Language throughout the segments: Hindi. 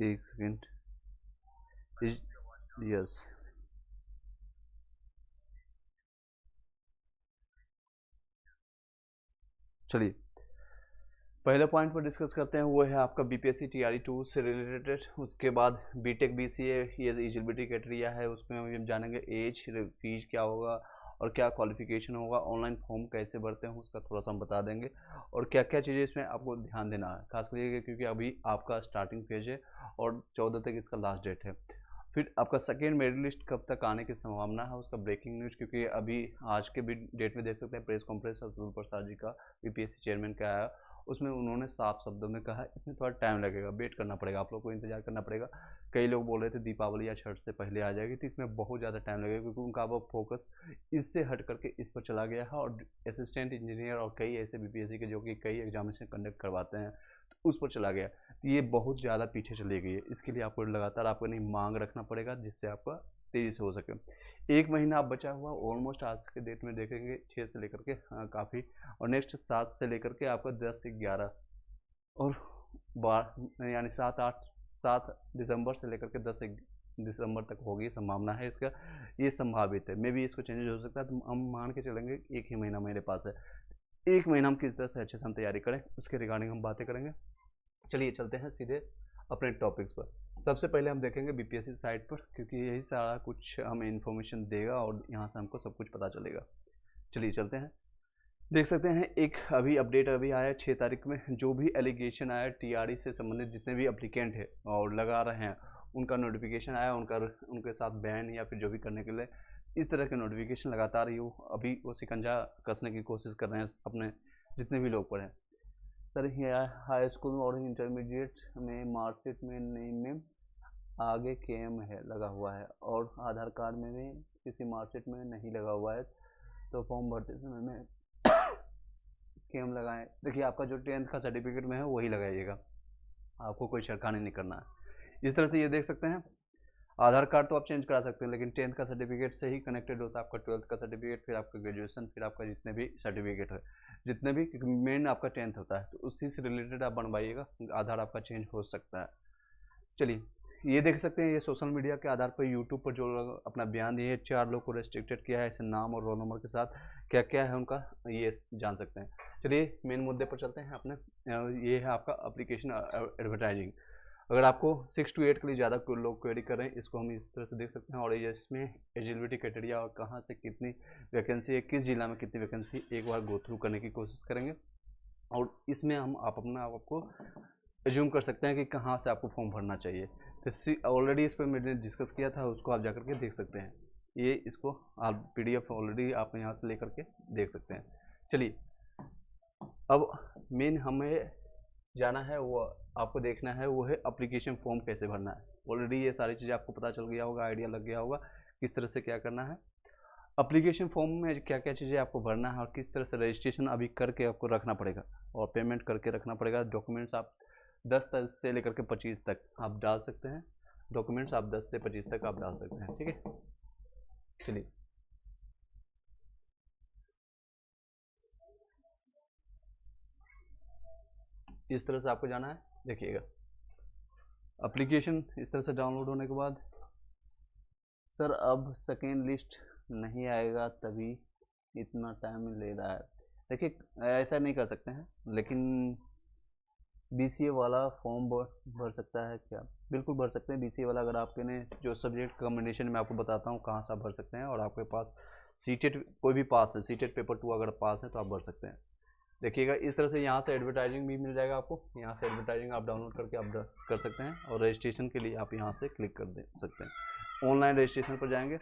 एक सेकेंड। यस, चलिए पहले पॉइंट पर डिस्कस करते हैं, वो है आपका बीपीएससी टीआरई 2 से रिलेटेड। उसके बाद बीटेक बीसीए ये एलिजिबिलिटी क्राइटेरिया है, उसमें हम जानेंगे एज, फीस क्या होगा और क्या क्वालिफिकेशन होगा, ऑनलाइन फॉर्म कैसे भरते हैं उसका थोड़ा सा हम बता देंगे, और क्या क्या चीज़ें इसमें आपको ध्यान देना है खास करके क्योंकि अभी आपका स्टार्टिंग फेज है और 14 तक इसका लास्ट डेट है। फिर आपका सेकेंड मेरिट लिस्ट कब तक आने की संभावना है, उसका ब्रेकिंग न्यूज़, क्योंकि अभी आज के भी डेट में देख सकते हैं प्रेस कॉन्फ्रेंस अतुल प्रसाद जी का बीपीएससी चेयरमैन का आया, उसमें उन्होंने साफ शब्दों में कहा इसमें थोड़ा टाइम लगेगा, वेट करना पड़ेगा, आप लोग को इंतजार करना पड़ेगा। कई लोग बोल रहे थे दीपावली या छठ से पहले आ जाएगी, तो इसमें बहुत ज़्यादा टाइम लगेगा क्योंकि उनका अब फोकस इससे हट करके इस पर चला गया है, और असिस्टेंट इंजीनियर और कई ऐसे बीपीएससी के जो कि कई एग्जामिनेशन कंडक्ट करवाते हैं तो उस पर चला गया, तो ये बहुत ज़्यादा पीछे चली गई है। इसके लिए आपको लगातार आपको नहीं मांग रखना पड़ेगा जिससे आपका तेज़ी से हो सके। एक महीना आप बचा हुआ ऑलमोस्ट आज के डेट में देखेंगे 6 से लेकर के काफ़ी, और नेक्स्ट 7 से लेकर के आपका 10 से 11 और 12 यानी 7 दिसंबर से लेकर के 10 दिसंबर तक होगी संभावना है इसका, ये संभावित है, मे भी इसको चेंजेस हो सकता है, तो हम मान के चलेंगे एक ही महीना मेरे पास है। एक महीना हम किस तरह से अच्छे से हम तैयारी करें उसके रिगार्डिंग हम बातें करेंगे। चलिए चलते हैं सीधे अपने टॉपिक्स पर। सबसे पहले हम देखेंगे बीपीएससी साइट पर, क्योंकि यही सारा कुछ हमें इन्फॉर्मेशन देगा और यहाँ से हमको सब कुछ पता चलेगा। चलिए चलते हैं। देख सकते हैं एक अभी अपडेट अभी आया 6 तारीख में, जो भी एलिगेशन आया टीआरई से संबंधित जितने भी अप्लीकेंट है और लगा रहे हैं उनका नोटिफिकेशन आया, उनके साथ बैन या फिर जो भी करने के लिए इस तरह के नोटिफिकेशन लगातार ही अभी वो शिकंजा कसने की कोशिश कर रहे हैं अपने जितने भी लोग पढ़े। सर हाई स्कूल और इंटरमीडिएट में मार्कशीट में नेम में आगे केएम है लगा हुआ है और आधार कार्ड में भी किसी मार्कशीट में नहीं लगा हुआ है, तो फॉर्म भरते समय में केएम लगाएं। देखिए आपका जो 10th का सर्टिफिकेट में है वही लगाइएगा, आपको कोई छेड़खानी नहीं करना है। इस तरह से ये देख सकते हैं आधार कार्ड तो आप चेंज करा सकते हैं, लेकिन 10th का सर्टिफिकेट से ही कनेक्टेड होता है आपका 12th का सर्टिफिकेट, फिर आपका ग्रेजुएशन, फिर आपका जितने भी सर्टिफिकेट है, जितने भी मेन आपका 10th होता है, तो उसी से रिलेटेड आप बनवाइएगा, आधार आपका चेंज हो सकता है। चलिए ये देख सकते हैं ये सोशल मीडिया के आधार पर यूट्यूब पर जो लोग अपना बयान दिए 4 लोग को रेस्ट्रिक्टेड किया है, ऐसे नाम और रोल नंबर के साथ क्या क्या है उनका ये जान सकते हैं। चलिए मेन मुद्दे पर चलते हैं अपने। ये है आपका एप्लीकेशन एडवर्टाइजिंग। अगर आपको 6 to 8 के लिए ज़्यादा लोग क्वेरी कर रहे हैं, इसको हम इस तरह से देख सकते हैं, और ये इसमें एलिजिबिलिटी क्राइटेरिया और कहाँ से कितनी वैकेंसी है, किस जिला में कितनी वैकेंसी, एक बार गो थ्रू करने की कोशिश करेंगे, और इसमें हम आपको एज्यूम कर सकते हैं कि कहाँ से आपको फॉर्म भरना चाहिए। तो ऑलरेडी इस पर मैंने डिस्कस किया था, उसको आप जाकर के देख सकते हैं, ये इसको आप पीडीएफ ऑलरेडी आप यहाँ से लेकर के देख सकते हैं। चलिए अब मेन हमें जाना है, वो आपको देखना है, वो है एप्लीकेशन फॉर्म कैसे भरना है। ऑलरेडी ये सारी चीज़ें आपको पता चल गया होगा, आइडिया लग गया होगा किस तरह से क्या करना है। एप्लीकेशन फॉर्म में क्या क्या चीज़ें आपको भरना है और किस तरह से रजिस्ट्रेशन अभी करके आपको रखना पड़ेगा और पेमेंट करके रखना पड़ेगा। डॉक्यूमेंट्स आप 10 से लेकर के 25 तक आप डाल सकते हैं, डॉक्यूमेंट्स आप 10 से 25 तक आप डाल सकते हैं, ठीक है। चलिए इस तरह से आपको जाना है, देखिएगा एप्लीकेशन इस तरह से डाउनलोड होने के बाद सर अब सेकेंड लिस्ट नहीं आएगा तभी इतना टाइम ले रहा है। देखिए ऐसा नहीं कर सकते हैं, लेकिन बीसीए वाला फॉर्म भर सकता है क्या? बिल्कुल भर सकते हैं बीसीए वाला, अगर आपके ने जो सब्जेक्ट कॉम्बिनेशन में आपको बताता हूँ कहाँ से आप भर सकते हैं, और आपके पास सीटेट कोई भी पास है, सीटेट पेपर 2 अगर पास है तो आप भर सकते हैं। देखिएगा इस तरह से यहाँ से एडवर्टाइजिंग भी मिल जाएगा आपको, यहाँ से एडवर्टाइजिंग आप डाउनलोड करके आप कर सकते हैं, और रजिस्ट्रेशन के लिए आप यहाँ से क्लिक कर दे सकते हैं। ऑनलाइन रजिस्ट्रेशन पर जाएंगे,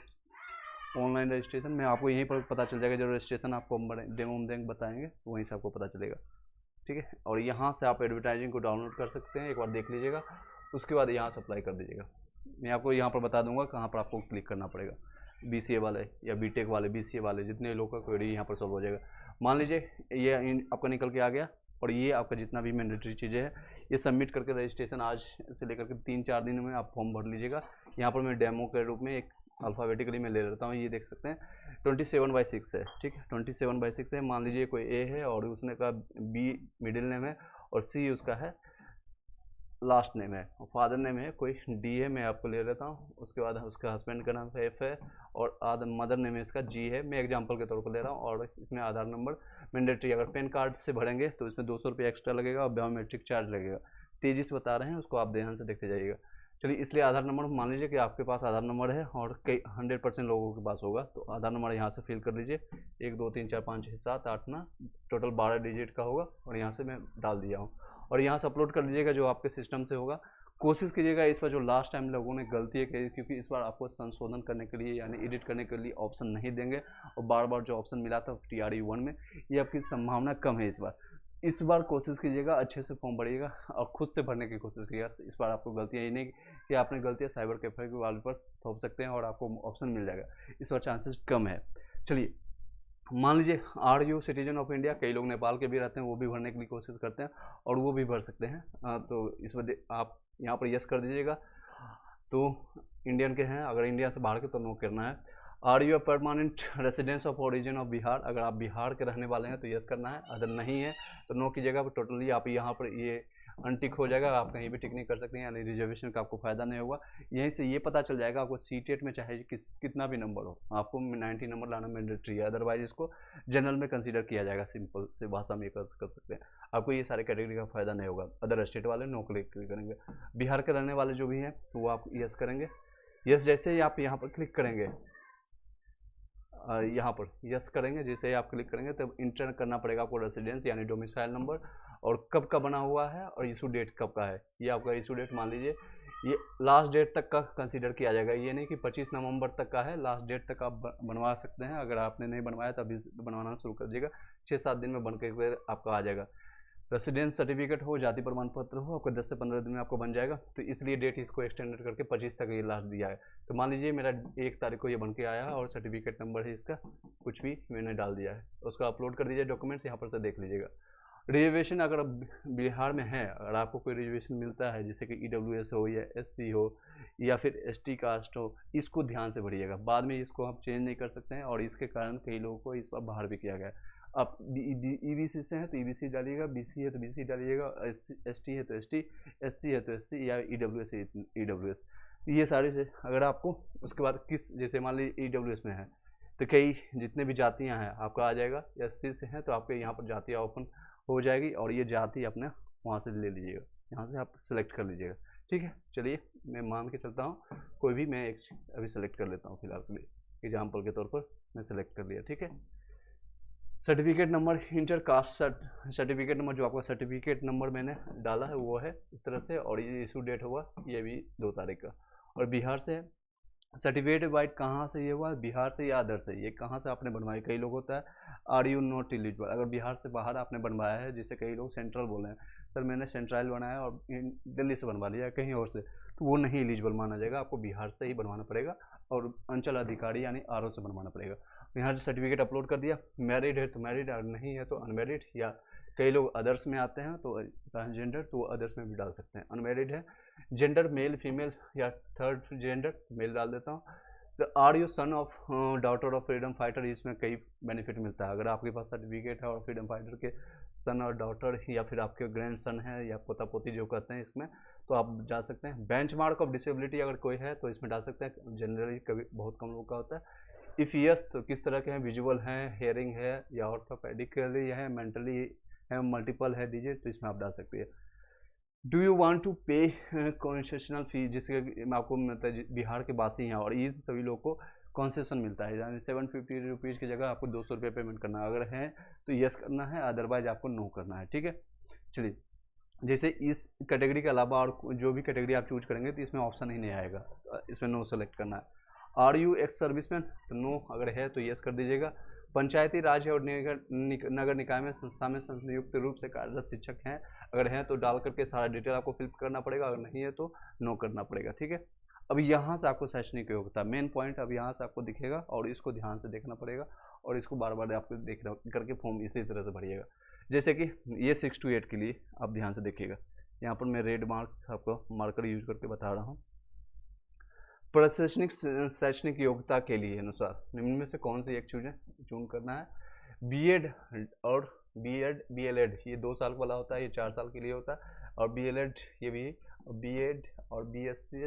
ऑनलाइन रजिस्ट्रेशन में आपको यहीं पर पता चल जाएगा, जो रजिस्ट्रेशन आपको डेमो देंगे बताएंगे वहीं से आपको पता चलेगा, ठीक है। और यहाँ से आप एडवर्टाइजिंग को डाउनलोड कर सकते हैं, एक बार देख लीजिएगा, उसके बाद यहाँ से अप्लाई कर दीजिएगा। मैं आपको यहाँ पर बता दूंगा कहाँ पर आपको क्लिक करना पड़ेगा। बीसीए वाले या बीटेक वाले, बीसीए वाले जितने लोग का क्वेरी यहाँ पर सॉल्व हो जाएगा। मान लीजिए ये आपका निकल के आ गया, और ये आपका जितना भी मैंडेटरी चीज़ें है ये सबमिट करके रजिस्ट्रेशन आज से लेकर के 3-4 दिन में आप फॉर्म भर लीजिएगा। यहाँ पर मैं डेमो के रूप में एक अल्फ़ाबेटिकली मैं ले लेता हूँ, ये देख सकते हैं 27/6 है, ठीक है 27/6 है। मान लीजिए कोई ए है और उसने का बी मिडिल नेम है और सी उसका है लास्ट नेम है, फादर नेम है कोई डी है, मैं आपको ले लेता हूँ। उसके बाद उसका हस्बैंड का नाम एफ है और मदर नेम है इसका जी है, मैं एग्जांपल के तौर पर ले रहा हूँ। और इसमें आधार नंबर मैंडेटरी, अगर पैन कार्ड से भरेंगे तो इसमें 200 रुपये एक्स्ट्रा लगेगा और बायोमेट्रिक चार्ज लगेगा। तेजी से बता रहे हैं, उसको आप ध्यान से देखते जाइएगा। चलिए, इसलिए आधार नंबर मान लीजिए कि आपके पास आधार नंबर है और कई 100% लोगों के पास होगा, तो आधार नंबर यहाँ से फिल कर लीजिए। 1 2 3 4 5 6 7 8 9 टोटल 12 डिजिट का होगा और यहाँ से मैं डाल दिया हूँ और यहाँ से अपलोड कर लीजिएगा जो आपके सिस्टम से होगा। कोशिश कीजिएगा इस बार जो लास्ट टाइम लोगों ने गलती की, क्योंकि इस बार आपको संशोधन करने के लिए यानी एडिट करने के लिए ऑप्शन नहीं देंगे और बार बार जो ऑप्शन मिला था TRE1 में, ये आपकी संभावना कम है। इस बार कोशिश कीजिएगा अच्छे से फॉर्म भरिएगा और खुद से भरने की कोशिश कीजिएगा। इस बार आपको गलतियाँ ये नहीं कि आपने गलतियाँ साइबर कैफे के वाले पर थोप सकते हैं और आपको ऑप्शन मिल जाएगा, इस बार चांसेस कम है। चलिए, मान लीजिए are you citizen of India, कई लोग नेपाल के भी रहते हैं, वो भी भरने के लिए कोशिश करते हैं और वो भी भर सकते हैं। तो इस वजह आप यहाँ पर यस कर दीजिएगा तो इंडियन के हैं, अगर इंडिया से बाहर के तो नो करना है। Are you permanent residence of origin of Bihar, अगर आप बिहार के रहने वाले हैं तो यस करना है, अगर नहीं है तो नो कीजिएगा। टोटली आप यहाँ पर ये अनटिक हो जाएगा, आप कहीं भी टिक नहीं कर सकते हैं, यानी रिजर्वेशन का आपको फायदा नहीं होगा। यहीं से ये पता चल जाएगा आपको सीटेट में चाहे कितना भी नंबर हो, आपको 90 नंबर लाना मैंडेटरी है, अदरवाइज इसको जनरल में कंसीडर किया जाएगा। सिंपल से भाषा में कर सकते हैं, आपको ये सारे कैटेगरी का फायदा नहीं होगा। अदर स्टेट वाले नो क्लिक करेंगे, बिहार के रहने वाले जो भी हैं तो वो आप यस करेंगे। यस जैसे ही आप यहाँ पर क्लिक करेंगे, यहाँ पर यस करेंगे, जैसे ही आप क्लिक करेंगे तब इंटर करना पड़ेगा आपको रेसिडेंस यानी डोमिसाइल नंबर और कब का बना हुआ है और इशू डेट कब का है। ये आपका इशू डेट मान लीजिए ये लास्ट डेट तक का कंसीडर किया जाएगा, ये नहीं कि 25 नवंबर तक का है, लास्ट डेट तक आप बनवा सकते हैं। अगर आपने नहीं बनवाया तो अभी बनवाना शुरू कर दीजिएगा, 6-7 दिन में बन के आपका आ जाएगा। रेसिडेंस सर्टिफिकेट हो, जाति प्रमाण पत्र हो, आपको 10 से 15 दिन में आपको बन जाएगा, तो इसलिए डेट इसको एक्सटेंडेड करके 25 तक ये लास्ट दिया है। तो मान लीजिए मेरा 1 तारीख को ये बन के आया है और सर्टिफिकेट नंबर है इसका, कुछ भी मैंने डाल दिया है, उसको अपलोड कर दीजिए डॉक्यूमेंट्स, यहाँ पर से देख लीजिएगा। रिजर्वेशन अगर बिहार में है, अगर आपको कोई रिजर्वेशन मिलता है जैसे कि EWS हो या SC हो या फिर ST कास्ट हो, इसको ध्यान से भरिएगा, बाद में इसको आप चेंज नहीं कर सकते हैं और इसके कारण कई लोगों को इस बार बाहर भी किया गया। आप EBC से हैं तो EBC डालिएगा, BC है तो BC डालिएगा, ST है तो ST, SC है तो SC या EWS है EWS, ये सारे से अगर आपको उसके बाद किस, जैसे मान लीजिए EWS में है तो कई जितने भी जातियां हैं आपका आ जाएगा, SC से हैं तो आपके यहाँ पर जातियाँ ओपन हो जाएगी और ये जाति अपने वहाँ से ले लीजिएगा, यहाँ से आप सेलेक्ट कर लीजिएगा। ठीक है, चलिए मैं मान के चलता हूँ कोई भी, मैं एक अभी सेलेक्ट कर लेता हूँ फिलहाल के लिए, एग्जाम्पल के तौर पर मैं सेलेक्ट कर लिया। ठीक है, certificate number, inter caste certificate number, जो आपका सर्टिफिकेट नंबर मैंने डाला है वो है इस तरह से, और ये इशू डेट हुआ ये भी 2 तारीख का। और बिहार से सर्टिफिकेट वाइट कहाँ से ये हुआ, बिहार से या अदर से, ये कहाँ से आपने बनवाई। कई लोग होता है आर यू नॉट एलिजिबल, अगर बिहार से बाहर आपने बनवाया है, जैसे कई लोग सेंट्रल बोल रहे हैं सर मैंने सेंट्रल बनाया और दिल्ली से बनवा लिया कहीं और से, तो वो नहीं एलिजिबल माना जाएगा, आपको बिहार से ही बनवाना पड़ेगा और अंचल अधिकारी यानी RO से बनवाना पड़ेगा। यहाँ से सर्टिफिकेट अपलोड कर दिया, मैरिड है तो मैरिड, अगर नहीं है तो अनमैरिड, या कई लोग अदर्स में आते हैं तो ट्रांसजेंडर, तो वो अदर्स में भी डाल सकते हैं। अनमैरिड है, जेंडर मेल फीमेल या थर्ड जेंडर, मेल डाल देता हूँ। तो are you son of daughter of freedom fighter, इसमें कई बेनिफिट मिलता है, अगर आपके पास सर्टिफिकेट है और फ्रीडम फाइटर के सन और डॉटर या फिर आपके ग्रैंड सन है या पोता पोती जो कहते हैं इसमें, तो आप जा सकते हैं। बेंचमार्क ऑफ डिसेबिलिटी अगर कोई है तो इसमें डाल सकते हैं, जनरली कभी बहुत कम लोग का होता है। इफ़ यस तो किस तरह के हैं, विजुअल हैं, हेयरिंग है या ऑर्थोपेडिकली है, मेंटली है, मल्टीपल है डिजिट, तो इसमें आप डाल सकते हैं। डू यू वांट टू पे कंसेशनल फी, जिसके आपको मतलब बिहार के वासी हैं और ये सभी लोग को कंसेशन मिलता है, यानी 750 रुपीज़ की जगह आपको 200 रुपये पेमेंट करना है, अगर है तो यस करना है, अदरवाइज आपको नो करना है। ठीक है, चलिए जैसे इस कैटेगरी के अलावा और जो भी कैटेगरी आप चूज करेंगे तो इसमें ऑप्शन ही नहीं आएगा, इसमें नो सेलेक्ट करना है। आर यू एक्स सर्विसमैन, तो नो, अगर है तो यस कर दीजिएगा। पंचायती राज और नगर निकाय में संस्था में संयुक्त रूप से कार्यरत शिक्षक हैं, अगर हैं तो डाल करके सारा डिटेल आपको फिल करना पड़ेगा, अगर नहीं है तो नो करना पड़ेगा। ठीक है, अब यहाँ से आपको शैक्षणिक योग्यता मेन पॉइंट अब यहाँ से आपको दिखेगा और इसको ध्यान से देखना पड़ेगा और इसको बार बार आपको देख करके फॉर्म इसी तरह से भरिएगा। जैसे कि ये 6 to 8 के लिए आप ध्यान से देखिएगा, यहाँ पर मैं रेड मार्क्स आपको मार्कर यूज करके बता रहा हूँ। प्रशासनिक शैक्षणिक योग्यता के लिए अनुसार निम्न में से कौन सी एक चूज करना है। बीएड और BEd BLEd ये 2 साल वाला होता है, ये 4 साल के लिए होता है, और BLEd ये भी बीएड और बीएससी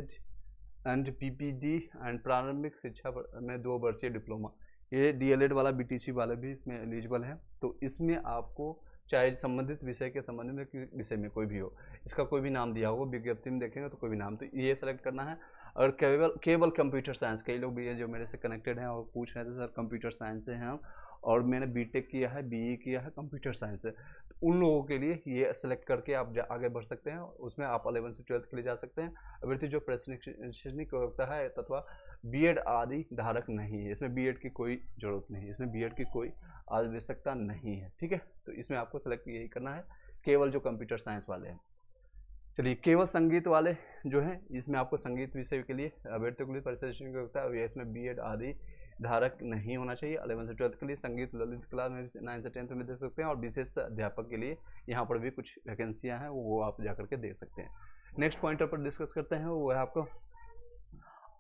एंड पीपीडी एंड प्रारंभिक शिक्षा में 2 वर्षीय डिप्लोमा, ये डीएलएड वाला बीटीसी वाले भी इसमें एलिजिबल है। तो इसमें आपको चाहे संबंधित विषय के संबंधित विषय में कोई भी हो, इसका कोई भी नाम दिया होगा, विज्ञप्ति में देखेंगे तो कोई भी नाम, तो ये सेलेक्ट करना है। और केवल कंप्यूटर साइंस, कई लोग भी हैं जो मेरे से कनेक्टेड हैं और पूछ रहे थे सर कंप्यूटर साइंस से हैं हम और मैंने बीटेक किया है, बीई किया है कंप्यूटर साइंस से, तो उन लोगों के लिए ये सेलेक्ट करके आप आगे बढ़ सकते हैं। उसमें आप 11 से 12 के लिए जा सकते हैं। अभ्यर्थी जो प्रशासनिक योग्यता है अथवा बीएड आदि धारक नहीं है, इसमें बीएड की कोई जरूरत नहीं है, इसमें बीएड की कोई आवश्यकता नहीं है, ठीक है। तो इसमें आपको सेलेक्ट यही करना है, केवल जो कंप्यूटर साइंस वाले हैं। चलिए, केवल संगीत वाले जो हैं, इसमें आपको संगीत विषय के लिए अभ्यर्थियों के लिए प्रशासनिक योग्यता है, इसमें बीएड आदि धारक नहीं होना चाहिए। 11 से 12 के लिए संगीत ललित कला में 9 से 10 में दे सकते हैं और विशेष अध्यापक के लिए यहाँ पर भी कुछ वैकेंसियाँ हैं, वो आप जाकर के देख सकते हैं। नेक्स्ट पॉइंटर पर डिस्कस करते हैं, वो है आपको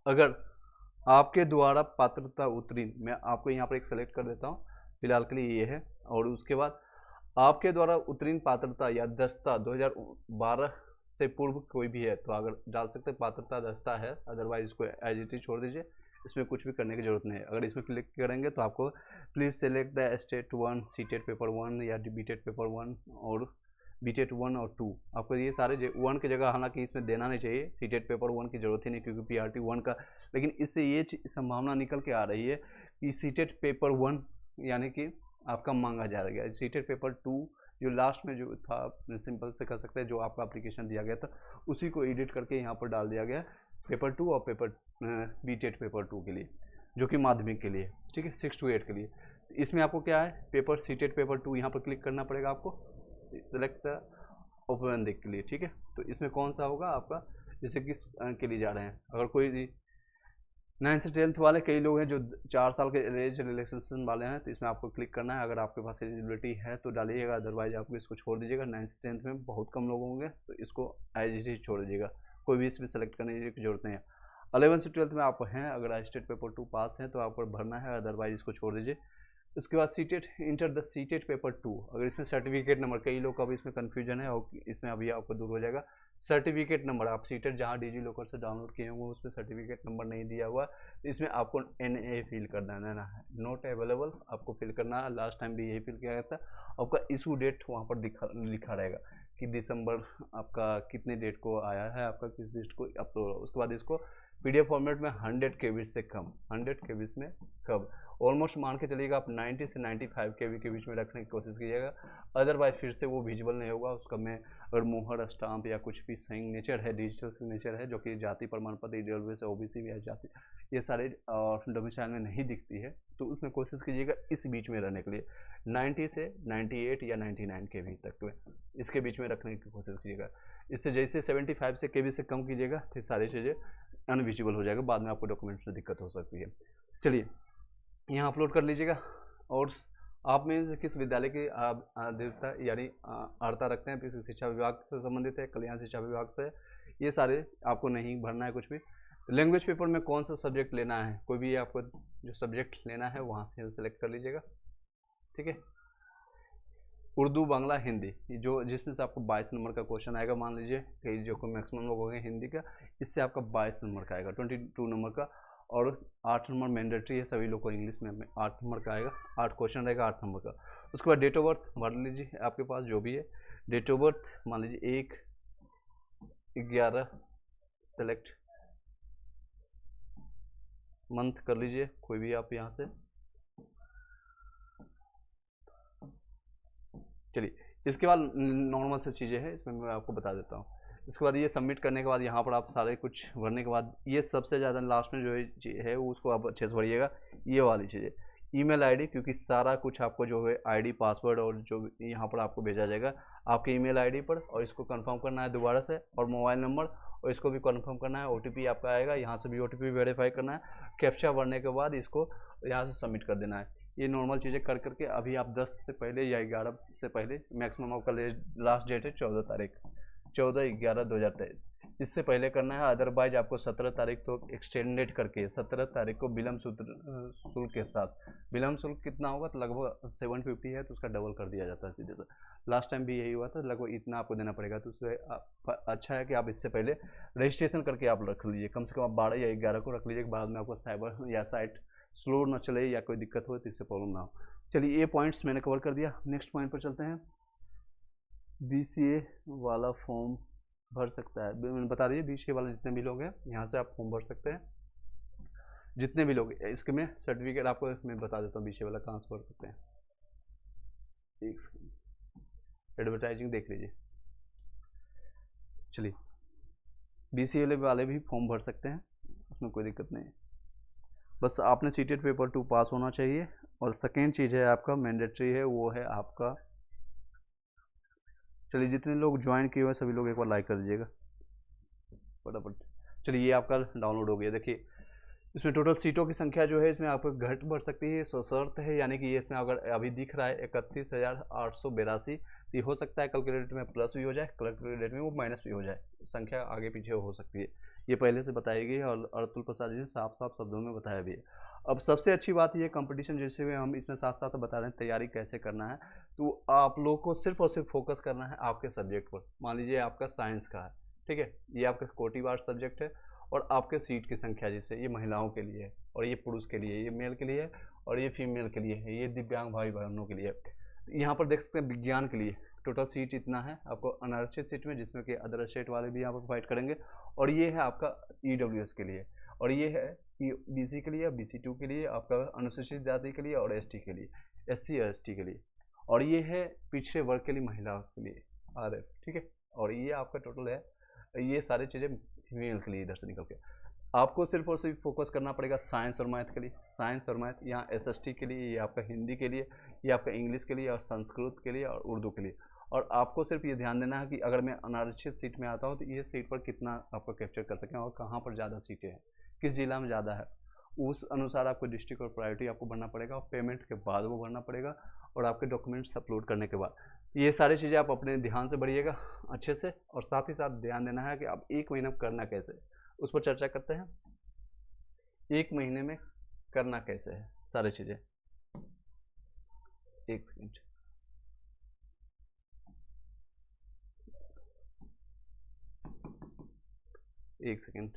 अगर आपके द्वारा पात्रता उत्तीर्ण, मैं आपको यहाँ पर एक सेलेक्ट कर देता हूँ, फिलहाल के लिए ये है। और उसके बाद आपके द्वारा उत्तीर्ण पात्रता या दस्ता 2012 से पूर्व कोई भी है तो अगर डाल सकते हैं पात्रता दस्ता है, अदरवाइज इसको एज इट इज छोड़ दीजिए, इसमें कुछ भी करने की जरूरत नहीं है। अगर इसमें क्लिक करेंगे तो आपको please select the state 1 CTET paper 1 या बीटेट पेपर 1 और बीटेट 1 और 2, आपको ये सारे 1 की जगह, हालांकि इसमें देना नहीं चाहिए, सीटेट पेपर 1 की जरूरत ही नहीं क्योंकि पीआरटी 1 का, लेकिन इससे ये संभावना निकल के आ रही है कि सीटेट पेपर 1 यानी कि आपका मांगा जा रहा है। सीटेट पेपर 2 जो लास्ट में जो था, सिंपल से कर सकते हैं, जो आपका एप्लीकेशन दिया गया था उसी को एडिट करके यहाँ पर डाल दिया गया, पेपर 2 और पेपर बीटेट पेपर 2 के लिए, जो कि माध्यमिक के लिए, ठीक है, 6 to 8 के लिए। इसमें आपको क्या है, पेपर सीटेट पेपर 2 यहाँ पर क्लिक करना पड़ेगा आपको, सेलेक्ट ओपन देख के लिए, ठीक है। तो इसमें कौन सा होगा आपका, जैसे किस के लिए जा रहे हैं, अगर कोई 9 से 10 वाले कई लोग हैं जो 4 साल के एज रिलैक्सेशन वाले हैं, तो इसमें आपको क्लिक करना है। अगर आपके पास एलिजिबिलिटी है तो डालिएगा, अदरवाइज आपको इसको छोड़ दीजिएगा। 9 से 10 में बहुत कम लोग होंगे तो इसको एज इट इज छोड़ दीजिएगा, कोई भी इसमें सेलेक्ट करने की जरूरत नहीं है। 11 से 12 में आप हैं, अगर स्टेट पेपर 2 पास हैं तो आपको भरना है, अदरवाइज इसको छोड़ दीजिए। उसके बाद CTET, enter the CTET paper 2, अगर इसमें सर्टिफिकेट नंबर, कई लोग का भी इसमें कन्फ्यूजन है और इसमें अभी आपको दूर हो जाएगा। सर्टिफिकेट नंबर, आप सीटेट जहाँ डिजी लॉकर से डाउनलोड किए होंगे उसमें सर्टिफिकेट नंबर नहीं दिया हुआ, तो इसमें आपको NA फिल कर देना है, नॉट अवेलेबल आपको फिल करना है। लास्ट टाइम भी यही फिल किया गया था। आपका इशू डेट वहाँ पर लिखा रहेगा कि दिसंबर आपका कितने डेट को आया है, आपका किस डेट को अपलोड। उसके बाद इसको PDF फॉर्मेट में 100 KB से कम, 100 KB में कब, ऑलमोस्ट मान के चलिएगा आप 90 से 95 KB के बीच में रखने की कोशिश कीजिएगा, अदरवाइज फिर से वो विजिबल नहीं होगा उसका। में अगर मोहर स्टाम्प या कुछ भी सिग्नेचर है, डिजिटल सिग्नेचर है, जो कि जाति प्रमाण पत्र, रेलवे से OBC या जाति, ये सारे डोमिसाइल में नहीं दिखती है, तो उसमें कोशिश कीजिएगा इस बीच में रहने के लिए, 90 से 98 या 99 KB तक में, इसके बीच में रखने की कोशिश कीजिएगा। इससे जैसे 75 से KB से कम कीजिएगा तो सारी चीज़ें अनविजिबल हो जाएगा, बाद में आपको डॉक्यूमेंट्स में दिक्कत हो सकती है। चलिए, यहाँ अपलोड कर लीजिएगा। और आप में से किस विद्यालय की अधिकता यानी अर्हता रखते हैं, किसी शिक्षा विभाग से संबंधित है, कल्याण शिक्षा विभाग से, ये सारे आपको नहीं भरना है कुछ भी। लैंग्वेज पेपर में कौन सा सब्जेक्ट लेना है, कोई भी आपको जो सब्जेक्ट लेना है वहाँ से सेलेक्ट कर लीजिएगा, ठीक है। उर्दू, बांग्ला, हिंदी, जो जिसमें से आपको 22 नंबर का क्वेश्चन आएगा, मान लीजिए कि जो मैक्सिमम लोग होंगे हिंदी का, इससे आपका 22 नंबर का आएगा, 22 नंबर का, और 8 नंबर मैंडेटरी है सभी लोग को, इंग्लिश में 8 नंबर का आएगा, 8 क्वेश्चन रहेगा 8 नंबर का। उसके बाद डेट ऑफ बर्थ भर लीजिए, आपके पास जो भी है डेट ऑफ बर्थ, मान लीजिए 1/11 सेलेक्ट मंथ कर लीजिए, कोई भी आप यहाँ से। चलिए, इसके बाद नॉर्मल से चीज़ें हैं, इसमें मैं आपको बता देता हूँ। इसके बाद ये सबमिट करने के बाद यहाँ पर आप सारे कुछ भरने के बाद, ये सबसे ज़्यादा लास्ट में जो है वो उसको आप अच्छे से भरिएगा, ये वाली चीज़ें, ईमेल आईडी, क्योंकि सारा कुछ आपको जो है आईडी, पासवर्ड और जो यहाँ पर आपको भेजा जाएगा आपके ईमेल आईडी पर, और इसको कंफर्म करना है दोबारा से, और मोबाइल नंबर, और इसको भी कंफर्म करना है। OTP आपका आएगा, यहाँ से भी OTP वेरीफाई करना है, कैप्चा भरने के बाद इसको यहाँ से सबमिट कर देना है। ये नॉर्मल चीज़ें कर करके अभी आप 10 से पहले या 11 से पहले, मैक्सिमम आपका लास्ट डेट है 14 तारीख, 14/11/2023, इससे पहले करना है, अदरवाइज आपको 17 तारीख तो एक्सटेंडेड करके 17 तारीख को विलम्ब शुल्क के साथ, विलम्ब शुल्क कितना होगा तो लगभग 750 है, तो उसका डबल कर दिया जाता है सीधे से। लास्ट टाइम भी यही हुआ था, लगभग इतना आपको देना पड़ेगा। तो उससे अच्छा है कि आप इससे पहले रजिस्ट्रेशन करके आप रख लीजिए, कम से कम आप 12 या 11 को रख लीजिए, बाद में आपको साइबर या साइट स्लो ना चले या कोई दिक्कत हो तो इससे प्रॉब्लम ना हो। चलिए ये पॉइंट्स मैंने कवर कर दिया। नेक्स्ट पॉइंट पर चलते हैं। BCA वाला फॉर्म भर सकता है, मैंने बता दीजिए BCA वाले जितने भी लोग हैं यहाँ से आप फॉर्म भर सकते हैं, जितने भी लोग। इसके में सर्टिफिकेट आपको मैं बता देता हूँ BCA वाला कहाँ से भर सकते हैं। एडवर्टाइजिंग देख लीजिए। चलिए BCA वाले भी फॉर्म भर सकते हैं, उसमें कोई दिक्कत नहीं है, बस आपने सीटेड पेपर 2 पास होना चाहिए। और सेकेंड चीज़ है आपका मैंडेटरी है, वो है आपका, चलिए जितने लोग ज्वाइन किए हुए हैं सभी लोग एक बार लाइक कर दीजिएगा फटाफट। चलिए ये आपका डाउनलोड हो गया। देखिए इसमें टोटल सीटों की संख्या जो है इसमें आपको घट बढ़ सकती है, शर्त है, यानी कि ये इसमें अगर अभी दिख रहा है 31,882, तो ये हो सकता है कल के डेट में प्लस भी हो जाए, कल के डेट में वो माइनस भी हो जाए, संख्या आगे पीछे हो सकती है। ये पहले से बताई गई है और अतुल प्रसाद जी ने साफ साफ शब्दों में बताया भी है। अब सबसे अच्छी बात ये कंपटीशन जैसे हुए हम इसमें साथ साथ बता रहे हैं तैयारी कैसे करना है, तो आप लोग को सिर्फ और सिर्फ फोकस करना है आपके सब्जेक्ट पर। मान लीजिए आपका साइंस का है, ठीक है, ये आपका कोटिवार सब्जेक्ट है, और आपके सीट की संख्या जैसे ये महिलाओं के लिए है, और ये पुरुष के लिए, ये मेल के लिए है, और ये फीमेल के लिए है, ये दिव्यांग भाई बहनों के लिए है। यहाँ पर देख सकते हैं विज्ञान के लिए टोटल सीट इतना है आपको अनारक्षित सीट में, जिसमें कि अदर स्टेट वाले भी यहाँ पर फाइट करेंगे। और ये है आपका EWS के लिए, और ये है BC के लिए, BC2 के लिए, आपका अनुसूचित जाति के लिए, और ST के लिए, SC और ST के लिए, और ये है पिछड़े वर्ग के लिए महिलाओं के लिए RF, ठीक है। और ये आपका टोटल है, ये सारी चीज़ें फीमेल के लिए इधर से निकल के। आपको सिर्फ और सिर्फ फोकस करना पड़ेगा साइंस और मैथ के लिए, साइंस और मैथ यहाँ SST के लिए, ये आपका हिंदी के लिए, ये आपका इंग्लिश के लिए, और संस्कृत के लिए, और उर्दू के लिए। और आपको सिर्फ ये ध्यान देना है कि अगर मैं अनारक्षित सीट में आता हूँ तो ये सीट पर कितना आपको कैप्चर कर सकें, और कहाँ पर ज़्यादा सीटें हैं, किस जिला में ज़्यादा है, उस अनुसार आपको डिस्ट्रिक्ट और प्रायोरिटी आपको भरना पड़ेगा, और पेमेंट के बाद वो भरना पड़ेगा, और आपके डॉक्यूमेंट्स अपलोड करने के बाद। ये सारी चीज़ें आप अपने ध्यान से भरिएगा अच्छे से, और साथ ही साथ ध्यान देना है कि आप 1 महीने में करना कैसे, उस पर चर्चा करते हैं। 1 महीने में करना कैसे है सारी चीज़ें। एक सेकेंड, एक सेकेंड,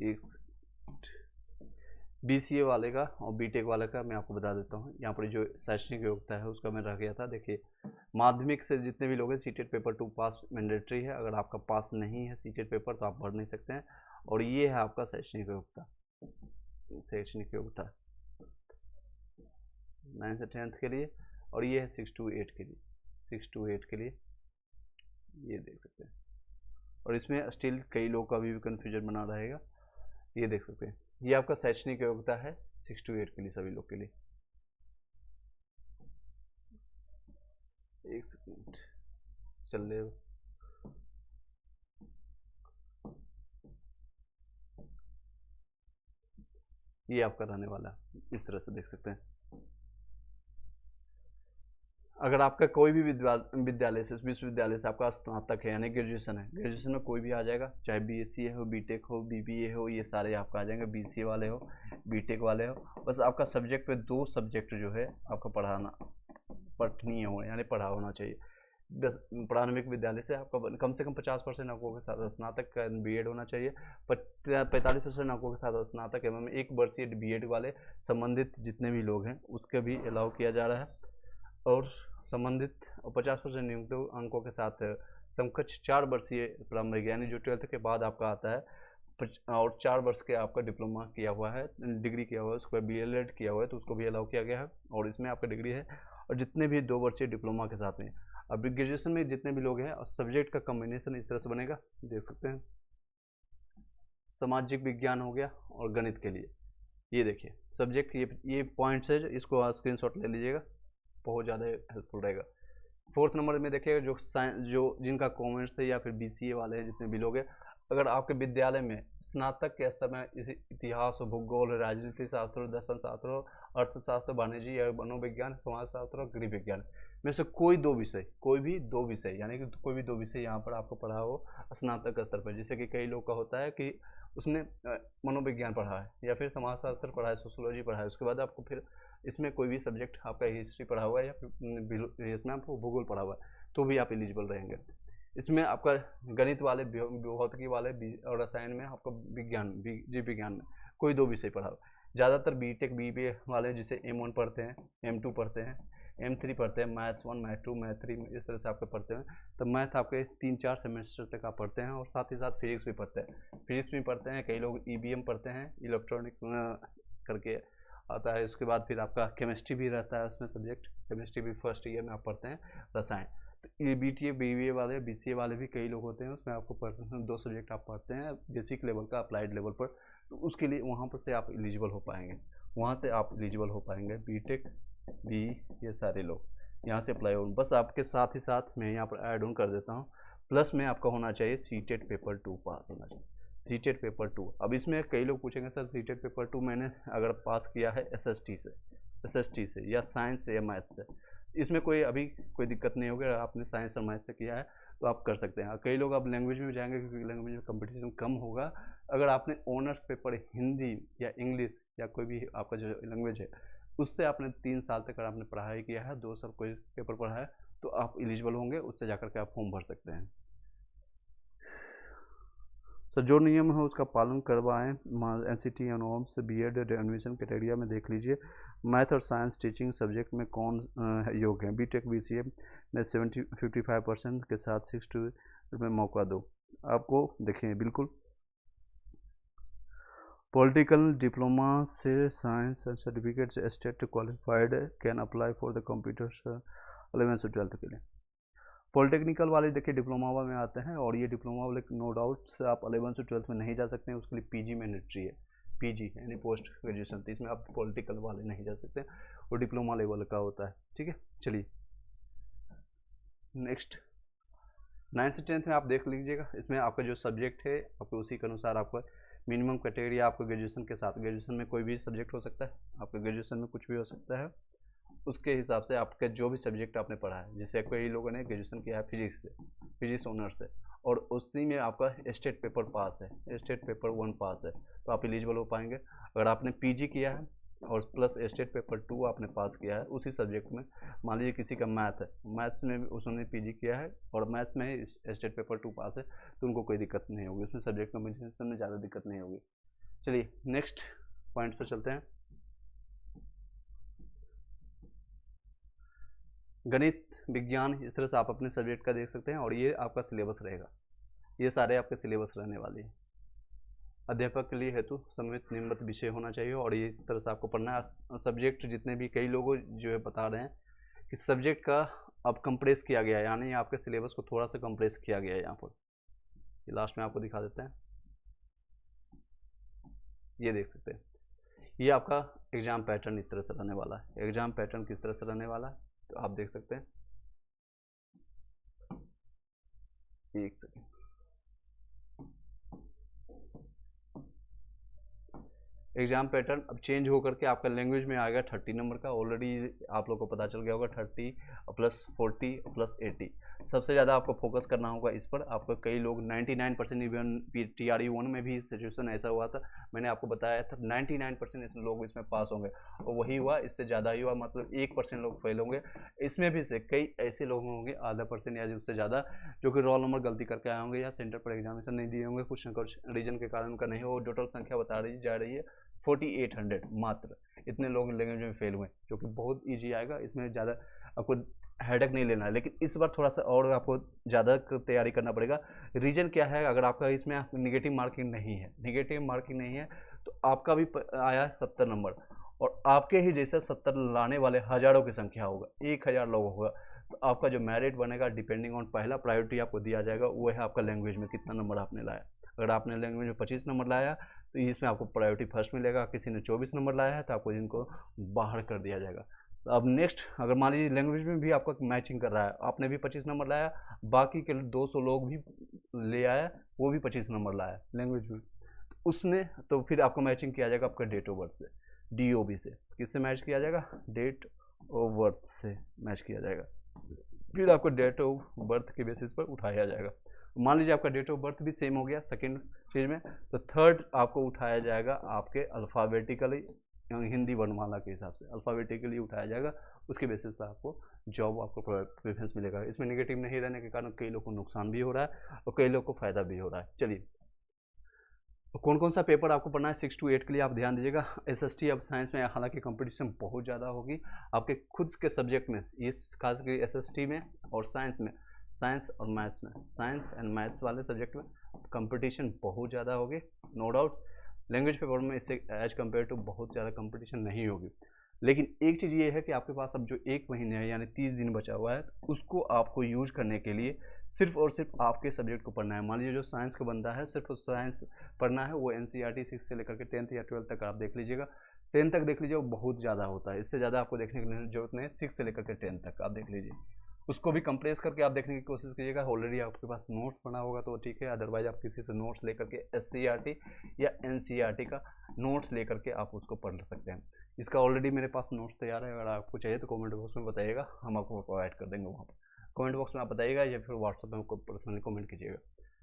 एक BCA वाले का और BTech वाले का मैं आपको बता देता हूँ। यहाँ पर जो शैक्षणिक योग्यता है उसका मैं रह गया था। देखिए माध्यमिक से जितने भी लोग हैं सीटेड पेपर 2 पास मैंडेटरी है, अगर आपका पास नहीं है सीटेड पेपर तो आप भर नहीं सकते हैं। और ये है आपका शैक्षणिक योग्यता, शैक्षणिक योग्यता 9 से 10th के लिए, और ये है 6 to 8 के लिए, 6 to 8 के लिए, ये देख सकते हैं। और इसमें स्टिल कई लोग का भी कन्फ्यूजन बना रहेगा, ये देख सकते हैं। ये आपका शैक्षणिक योग्यता है 6 to 8 के लिए सभी लोग के लिए। एक सेकेंड चल रहे हो, ये आपका रहने वाला इस तरह से देख सकते हैं। अगर आपका कोई भी विद्यालय से, विश्वविद्यालय से आपका स्नातक है यानी ग्रेजुएशन है, ग्रेजुएशन में कोई भी आ जाएगा, चाहे BSc हो, BTech हो, BBA हो, ये सारे आपका आ जाएंगे। BCA वाले हो, BTech वाले हो, बस आपका सब्जेक्ट पे 2 सब्जेक्ट जो है आपका पठनीय हो, यानी पढ़ा होना चाहिए। प्रारंभिक विद्यालय से आपका कम से कम 50% अंकों के साथ स्नातक का BEd होना चाहिए, 45% अंकों के साथ स्नातक एवं 1 वर्षीय BEd वाले संबंधित जितने भी लोग हैं उसके भी अलाउ किया जा रहा है। और संबंधित 50% नियुक्त अंकों के साथ समकक्ष 4 वर्षीय प्रारंभिक यानी जो 12th के बाद आपका आता है, और 4 वर्ष के आपका डिप्लोमा किया हुआ है, डिग्री किया हुआ है, उसके बाद BLEd किया हुआ है, तो उसको भी अलाउ किया गया है, और इसमें आपका डिग्री है। और जितने भी 2 वर्षीय डिप्लोमा के साथ में, अब ग्रेजुएशन में जितने भी लोग हैं, और सब्जेक्ट का कम्बिनेशन इस तरह से बनेगा, देख सकते हैं। सामाजिक विज्ञान हो गया, और गणित के लिए ये देखिए सब्जेक्ट, ये पॉइंट्स है, इसको स्क्रीनशॉट ले लीजिएगा, बहुत ज़्यादा हेल्पफुल रहेगा। 4th नंबर में देखिएगा जो जिनका कॉमर्स है या फिर BCA वाले हैं, जितने भी लोग हैं, अगर आपके विद्यालय में स्नातक के स्तर में इतिहास हो, भूगोल हो, राजनीति शास्त्र हो, दर्शन शास्त्र हो, अर्थशास्त्र, वाणिज्य या मनोविज्ञान, समाजशास्त्र और गृह विज्ञान में से कोई दो विषय, कोई भी दो विषय, यानी कि कोई भी दो विषय यहाँ पर आपको पढ़ा हो स्नातक स्तर पर। जैसे कि कई लोग का होता है कि उसने मनोविज्ञान पढ़ा है या फिर समाजशास्त्र पढ़ा है, सोशोलॉजी पढ़ा है, उसके बाद आपको फिर इसमें कोई भी सब्जेक्ट आपका हिस्ट्री पढ़ा हुआ है या फिर इसमें आपको भूगोल पढ़ा हुआ है, तो भी आप एलिजिबल रहेंगे। इसमें आपका गणित वाले, भौतिकी वाले और रसायन में आपका विज्ञान, जीव विज्ञान में कोई दो विषय पढ़ा हुआ। ज़्यादातर बीटेक बीबीए वाले जिसे M1 पढ़ते हैं, M2 पढ़ते हैं, M3 पढ़ते हैं, मैथ्स 1, मैथ 2, मैथ 3 इस तरह से आपके पढ़ते हैं। तो मैथ आपके 3-4 सेमेस्टर तक आप पढ़ते हैं और साथ ही साथ फिजिक्स भी पढ़ते हैं। फिजिक्स भी पढ़ते हैं, कई लोग EVM पढ़ते हैं, इलेक्ट्रॉनिक करके आता है। उसके बाद फिर आपका केमिस्ट्री भी रहता है उसमें सब्जेक्ट, केमिस्ट्री भी फर्स्ट ईयर में आप पढ़ते हैं, रसायन। तो ये BTA BBA वाले, BCA वाले भी कई लोग होते हैं, उसमें आपको दो सब्जेक्ट आप पढ़ते हैं, बेसिक लेवल का, अप्लाइड लेवल पर। तो उसके लिए वहाँ पर से आप एलिजिबल हो पाएंगे, वहाँ से आप एलिजिबल हो पाएंगे। बीटेक बी ये सारे लोग यहाँ से अप्लाई हो। बस आपके साथ ही साथ मैं यहाँ पर ऐड ऑन कर देता हूँ, प्लस में आपका होना चाहिए सीटेट पेपर 2 पास होना चाहिए, सीटेट पेपर 2। अब इसमें कई लोग पूछेंगे सर सीटेट पेपर 2 मैंने अगर पास किया है SST से या साइंस से या मैथ से, इसमें कोई अभी कोई दिक्कत नहीं होगी। अगर आपने साइंस और मैथ से किया है तो आप कर सकते हैं। कई लोग आप लैंग्वेज में जाएंगे क्योंकि लैंग्वेज में कंपटीशन कम होगा। अगर आपने ऑनर्स पेपर हिंदी या इंग्लिश या कोई भी आपका जो लैंग्वेज है उससे आपने 3 साल तक अगर आपने पढ़ाई किया है, 2 साल कोई पेपर पढ़ा है, तो आप एलिजिबल होंगे, उससे जाकर के आप फॉर्म भर सकते हैं। तो जो नियम है उसका पालन करवाएं। NCT norms BEd admission criteria में देख लीजिए, मैथ और साइंस टीचिंग सब्जेक्ट में कौन योग्य है। बीटेक BCA में 55% के साथ 62 में मौका दो आपको। देखिए बिल्कुल पॉलिटिकल डिप्लोमा से साइंस सर्टिफिकेट से state qualified can apply for the computers 11th से 12th के लिए। पॉलिटेक्निकल वाले देखिए डिप्लोमा में आते हैं, और ये डिप्लोमा वाले नो डाउट आप 11th से 12th में नहीं जा सकते हैं, उसके लिए PG मैंडेटरी है, PG यानी पोस्ट ग्रेजुएशन। तो इसमें आप पॉलिटिकल वाले नहीं जा सकते, वो डिप्लोमा लेवल का होता है। ठीक है, चलिए नेक्स्ट 9th से 10th में आप देख लीजिएगा। इसमें आपका जो सब्जेक्ट है आपको उसी के अनुसार आपका मिनिमम क्राइटेरिया आपको ग्रेजुएशन के साथ, ग्रेजुएशन में कोई भी सब्जेक्ट हो सकता है, आपका ग्रेजुएशन में कुछ भी हो सकता है, उसके हिसाब से आपका जो भी सब्जेक्ट आपने पढ़ा है। जैसे कई लोगों ने ग्रेजुएशन किया है फिजिक्स से, फिजिक्स ऑनर्स से, और उसी में आपका स्टेट पेपर पास है, स्टेट पेपर 1 पास है, तो आप एलिजिबल हो पाएंगे। अगर आपने PG किया है और प्लस स्टेट पेपर 2 आपने पास किया है उसी सब्जेक्ट में, मान लीजिए किसी का मैथ है, मैथ्स में उसने PG किया है और मैथ्स में स्टेट पेपर 2 पास है, तो उनको कोई दिक्कत नहीं होगी, उसमें सब्जेक्ट कॉम्बिनेशन में ज़्यादा दिक्कत नहीं होगी। चलिए नेक्स्ट पॉइंट पर चलते हैं। गणित, विज्ञान, इस तरह से आप अपने सब्जेक्ट का देख सकते हैं, और ये आपका सिलेबस रहेगा, ये सारे आपके सिलेबस रहने वाले हैं। अध्यापक के लिए हेतु सम्मिलित निम्नलिखित विषय होना चाहिए, और ये इस तरह से आपको पढ़ना है। सब्जेक्ट जितने भी, कई लोग जो है बता रहे हैं कि सब्जेक्ट का अब कंप्रेस किया गया है, यानी आपके सिलेबस को थोड़ा सा कंप्रेस किया गया है। यहाँ पर ये लास्ट में आपको दिखा देते हैं, ये देख सकते हैं। ये आपका एग्जाम पैटर्न इस तरह से रहने वाला है। एग्जाम पैटर्न किस तरह से रहने वाला है तो आप देख सकते हैं, एक सेकेंड, एग्जाम पैटर्न अब चेंज होकर के आपका लैंग्वेज में आएगा 30 नंबर का। ऑलरेडी आप लोग को पता चल गया होगा 30 प्लस 40 प्लस 80। सबसे ज़्यादा आपको फोकस करना होगा इस पर। आपको कई लोग 99% इवन TRE 1 में भी सिचुएशन ऐसा हुआ था, मैंने आपको बताया था 99% लोग इसमें पास होंगे, और वही हुआ, इससे ज़्यादा ही हुआ, मतलब 1% लोग फेल होंगे। इसमें भी से कई ऐसे लोग होंगे, आधा % या उससे ज़्यादा, जो कि रोल नंबर गलती करके आए होंगे या सेंटर पर एग्जामिनेशन नहीं दिए होंगे, कुछ न कुछ रीजन के कारण उनका नहीं हो। टोटल संख्या बता जा रही है 4800, मात्र इतने लोग लैंग्वेज में फेल हुए, जो कि बहुत ईजी आएगा। इसमें ज़्यादा आपको हेडेक नहीं लेना है, लेकिन इस बार थोड़ा सा और आपको ज़्यादा तैयारी करना पड़ेगा। रीजन क्या है, अगर आपका इसमें नेगेटिव मार्किंग नहीं है, तो आपका भी आया 70 नंबर, और आपके ही जैसे 70 लाने वाले हज़ारों की संख्या होगा, 1000 लोग होगा, तो आपका जो मेरिट बनेगा डिपेंडिंग ऑन, पहला प्रायोरिटी आपको दिया जाएगा वो है आपका लैंग्वेज में कितना नंबर आपने लाया। अगर आपने लैंग्वेज में 25 नंबर लाया तो इसमें आपको प्रायोरिटी फर्स्ट मिलेगा। किसी ने 24 नंबर लाया है तो आपको इनको बाहर कर दिया जाएगा। तो अब नेक्स्ट, अगर मान लीजिए लैंग्वेज में भी आपका मैचिंग कर रहा है, आपने भी 25 नंबर लाया, बाकी के 200 लोग भी ले आया, वो भी 25 नंबर लाया लैंग्वेज में, तो उसने तो फिर आपको मैचिंग किया जाएगा आपका डेट ऑफ बर्थ से। DOB से। किससे मैच किया जाएगा? डेट ऑफ बर्थ से मैच किया जाएगा। फिर आपको डेट ऑफ बर्थ के बेसिस पर उठाया जाएगा। मान लीजिए आपका डेट ऑफ बर्थ भी सेम हो गया सेकेंड चीज में, तो थर्ड आपको उठाया जाएगा आपके अल्फ़ाबेटिकली, हिंदी वर्णमाला के हिसाब से अल्फ़ाबेटिकली उठाया जाएगा। उसके बेसिस पर आपको जॉब आपको प्रेफरेंस मिलेगा। इसमें नेगेटिव नहीं रहने के कारण कई लोगों को नुकसान भी हो रहा है और कई लोगों को फायदा भी हो रहा है। चलिए, कौन कौन सा पेपर आपको पढ़ना है 6 to 8 के लिए आप ध्यान दीजिएगा। SST अब साइंस में हालांकि कंपटीशन बहुत ज़्यादा होगी आपके खुद के सब्जेक्ट में, इस खासकर SST में और साइंस में, साइंस और मैथ्स में, साइंस एंड मैथ्स वाले सब्जेक्ट में कंपटीशन बहुत ज़्यादा होगी, नो डाउट। लैंग्वेज पेपर में इससे एज कम्पेयर टू बहुत ज़्यादा कंपटीशन नहीं होगी। लेकिन एक चीज़ ये है कि आपके पास अब जो 1 महीने है यानी 30 दिन बचा हुआ है, उसको आपको यूज करने के लिए सिर्फ और सिर्फ आपके सब्जेक्ट को पढ़ना है। मान लीजिए जो साइंस का बंदा है सिर्फ साइंस पढ़ना है, वो NCERT 6 से लेकर के 10th या 12th तक आप देख लीजिएगा। 10 तक देख लीजिए, वो बहुत ज़्यादा होता है, इससे ज़्यादा आपको देखने की जरूरत नहीं है। 6 से लेकर के 10 तक आप देख लीजिए, उसको भी कंप्रेस करके आप देखने की कोशिश कीजिएगा। ऑलरेडी आपके पास नोट्स बना होगा तो ठीक है, अदरवाइज आप किसी से नोट्स लेकर के SCERT या NCERT का नोट्स लेकर के आप उसको पढ़ सकते हैं। इसका ऑलरेडी मेरे पास नोट्स तैयार है, अगर आपको चाहिए तो कमेंट बॉक्स में बताइएगा, हम आपको प्रोवाइड कर देंगे वहाँ पर। कमेंट बॉक्स में आप बताइएगा या फिर व्हाट्सएप में पर्सनली कमेंट कीजिएगा।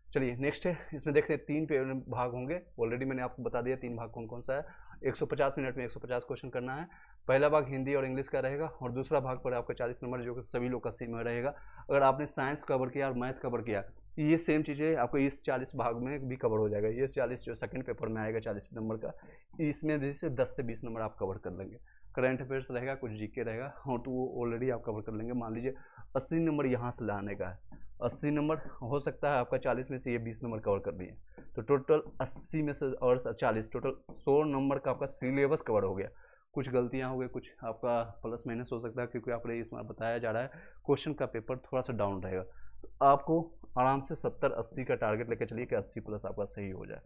चलिए नेक्स्ट है, इसमें देखते हैं 3 भाग होंगे। ऑलरेडी मैंने आपको बता दिया 3 भाग कौन कौन सा है। 150 मिनट में 150 क्वेश्चन करना है। पहला भाग हिंदी और इंग्लिश का रहेगा और दूसरा भाग पर आपका 40 नंबर जो कि सभी लोग का सेम रहेगा। अगर आपने साइंस कवर किया और मैथ कवर किया, ये सेम चीज़ें आपको इस 40 भाग में भी कवर हो जाएगा। ये 40 जो सेकंड पेपर में आएगा 40 नंबर का, इसमें जैसे 10 से 20 नंबर आप कवर कर लेंगे। करंट अफेयर्स रहेगा, कुछ GK रहेगा, और तो वो ऑलरेडी आप कवर कर लेंगे। मान लीजिए 80 नंबर यहाँ से लाने का है, 80 नंबर हो सकता है आपका 40 में से ये 20 नंबर कवर कर दिए, तो टोटल 80 में से और 40 टोटल 100 नंबर का आपका सिलेबस कवर हो गया। कुछ गलतियाँ हो गई, कुछ आपका प्लस माइनस हो सकता है, क्योंकि आपने इसमें बताया जा रहा है क्वेश्चन का पेपर थोड़ा सा डाउन रहेगा। तो आपको आराम से 70-80 का टारगेट लेकर चलिए कि 80 प्लस आपका सही हो जाए,